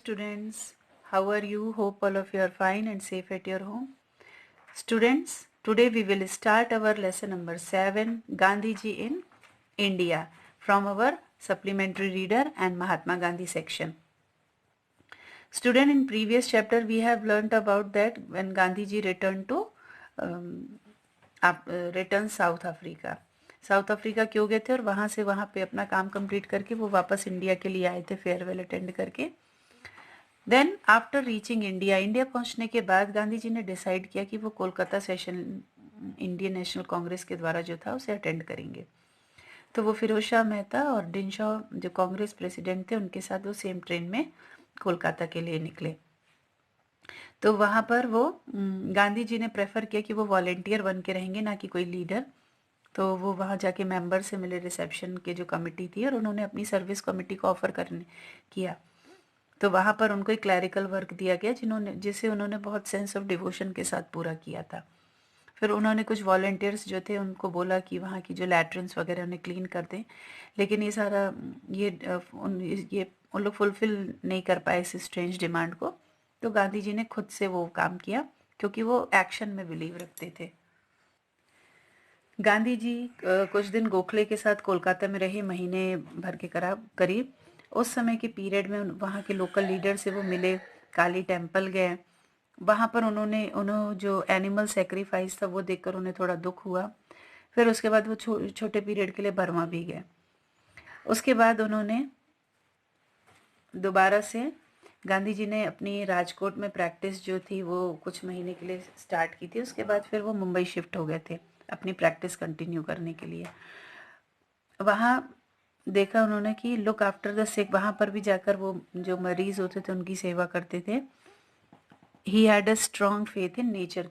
students. How are you? Hope all of you are fine and safe at your home. Students, today we will start our lesson number 7, Gandhiji in India, from our supplementary reader and Mahatma Gandhi section. Student, in previous chapter we have learnt about that when Gandhiji returned to return south Africa क्यों गए थे और वहाँ से वहाँ पे अपना काम कंप्लीट करके वो वापस इंडिया के लिए आए थे फेयरवेल अटेंड करके. देन आफ्टर रीचिंग इंडिया पहुँचने के बाद गांधी जी ने डिसाइड किया कि वो Kolkata session Indian national Congress के द्वारा जो था उसे अटेंड करेंगे. तो वो फिरोज शाह मेहता और डिनशॉ जो कांग्रेस प्रेसिडेंट थे उनके साथ वो सेम ट्रेन में कोलकाता के लिए निकले. तो वहाँ पर वो गांधी जी ने प्रेफर किया कि वो वॉलेंटियर बन के रहेंगे, ना कि कोई लीडर. तो वो वहाँ जाके मेंबर से मिले, रिसेप्शन के जो कमेटी थी, और उन्होंने अपनी सर्विस कमेटी को ऑफर करने किया. तो वहाँ पर उनको एक क्लैरिकल वर्क दिया गया जिसे उन्होंने बहुत सेंस ऑफ डिवोशन के साथ पूरा किया था. फिर उन्होंने कुछ वॉलेंटियर्स जो थे उनको बोला कि वहाँ की जो लैट्रिन्स वगैरह उन्हें क्लीन कर दें, लेकिन ये सारा उन लोग फुलफिल नहीं कर पाए इस स्ट्रेंज डिमांड को. तो गांधी जी ने खुद से वो काम किया क्योंकि वो एक्शन में बिलीव रखते थे. गांधी जी कुछ दिन गोखले के साथ कोलकाता में रहे, महीने भर के करीब. उस समय के पीरियड में वहाँ के लोकल लीडर से वो मिले, काली टेम्पल गए. वहाँ पर उन्होंने जो एनिमल सेक्रीफाइस था वो देखकर उन्हें थोड़ा दुख हुआ. फिर उसके बाद वो छोटे पीरियड के लिए बर्मा भी गए. उसके बाद उन्होंने दोबारा से गांधी जी ने अपनी राजकोट में प्रैक्टिस जो थी वो कुछ महीने के लिए स्टार्ट की थी. उसके बाद फिर वो मुंबई शिफ्ट हो गए थे अपनी प्रैक्टिस कंटिन्यू करने के लिए. वहाँ देखा उन्होंने कि लुक आफ्टर द सिक, वहाँ पर भी जाकर वो जो मरीज होते थे उनकी सेवा करते थे. He had a strong faith in nature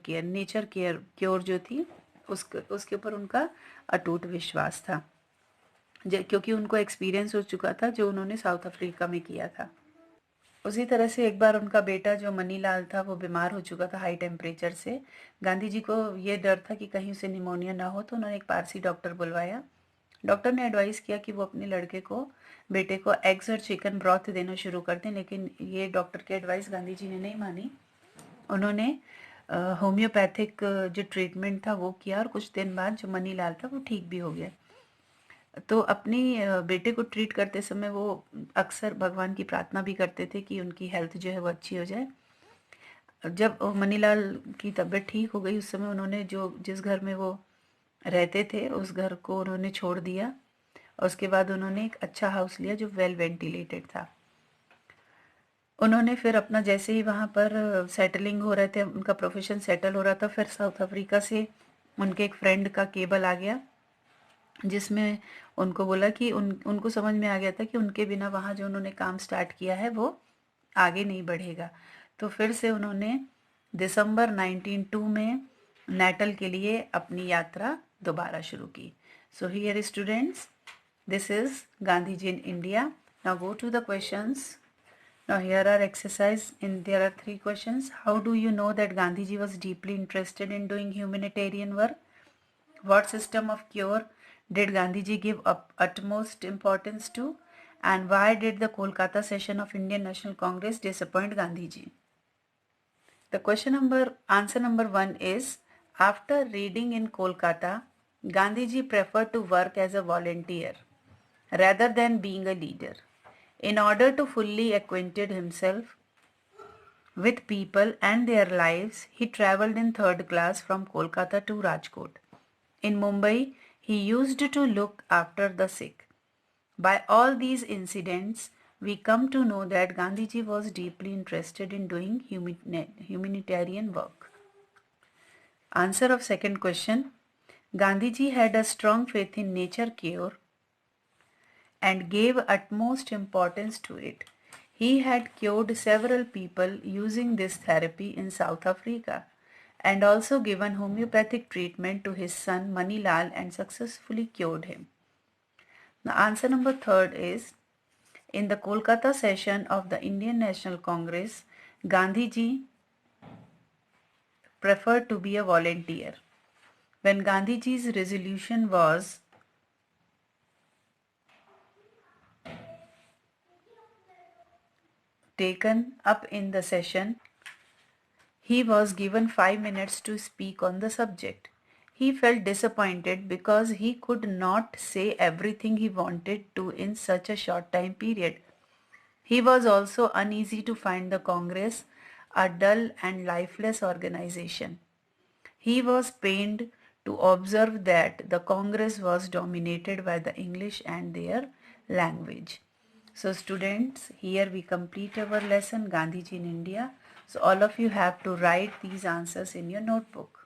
care cure जो थी उसके ऊपर उनका अटूट विश्वास था, क्योंकि उनको एक्सपीरियंस हो चुका था जो उन्होंने साउथ अफ्रीका में किया था. उसी तरह से एक बार उनका बेटा जो मनीलाल था वो बीमार हो चुका था हाई टेम्परेचर से. गांधी जी को ये डर था कि कहीं उसे निमोनिया ना हो, तो उन्होंने एक पारसी डॉक्टर बुलवाया. डॉक्टर ने एडवाइस किया कि वो अपने बेटे को एग्स और चिकन ब्रॉथ देना शुरू कर दें, लेकिन ये डॉक्टर की एडवाइस गांधी जी ने नहीं मानी. उन्होंने होम्योपैथिक जो ट्रीटमेंट था वो किया और कुछ दिन बाद जो मनीलाल था वो ठीक भी हो गया. तो अपनी बेटे को ट्रीट करते समय वो अक्सर भगवान की प्रार्थना भी करते थे कि उनकी हेल्थ जो है वो अच्छी हो जाए. जब मनीलाल की तबीयत ठीक हो गई उस समय उन्होंने जिस घर में वो रहते थे उस घर को उन्होंने छोड़ दिया और उसके बाद उन्होंने एक अच्छा हाउस लिया जो वेल वेंटिलेटेड था. उन्होंने फिर अपना जैसे ही वहाँ पर सेटलिंग हो रहे थे, उनका प्रोफेशन सेटल हो रहा था, फिर साउथ अफ्रीका से उनके एक फ्रेंड का केबल आ गया जिसमें उनको बोला कि उनको समझ में आ गया था कि उनके बिना वहाँ जो उन्होंने काम स्टार्ट किया है वो आगे नहीं बढ़ेगा. तो फिर से उन्होंने दिसंबर 1902 में नेटल के लिए अपनी यात्रा दोबारा शुरू की. So here students, this is Gandhi ji in India. Now go to the questions. Now here are exercise there are 3 questions. How do you know that Gandhiji was deeply interested in doing humanitarian work? What system of cure did Gandhiji give utmost importance to? And why did the Kolkata session of Indian National Congress disappoint Gandhiji? The answer number 1 is, after reading in Kolkata, Gandhiji preferred to work as a volunteer rather than being a leader. In order to fully acquainted himself with people and their lives, he travelled in third class from Kolkata to Rajkot. In Mumbai, he used to look after the sick. By all these incidents, we come to know that Gandhiji was deeply interested in doing humanitarian work. Answer of second question. Gandhiji had a strong faith in nature cure and gave utmost importance to it. He had cured several people using this therapy in South Africa and also given homeopathic treatment to his son Manilal and successfully cured him. The answer number 3 is, in the Kolkata session of the Indian National Congress, Gandhiji preferred to be a volunteer. When Gandhiji's resolution was taken up in the session, he was given 5 minutes to speak on the subject. He felt disappointed because he could not say everything he wanted to in such a short time period. He was also uneasy to find the Congress a dull and lifeless organization. He was pained to observe that the Congress was dominated by the English and their language. So students, here we complete our lesson Gandhiji in India. So all of you have to write these answers in your notebook.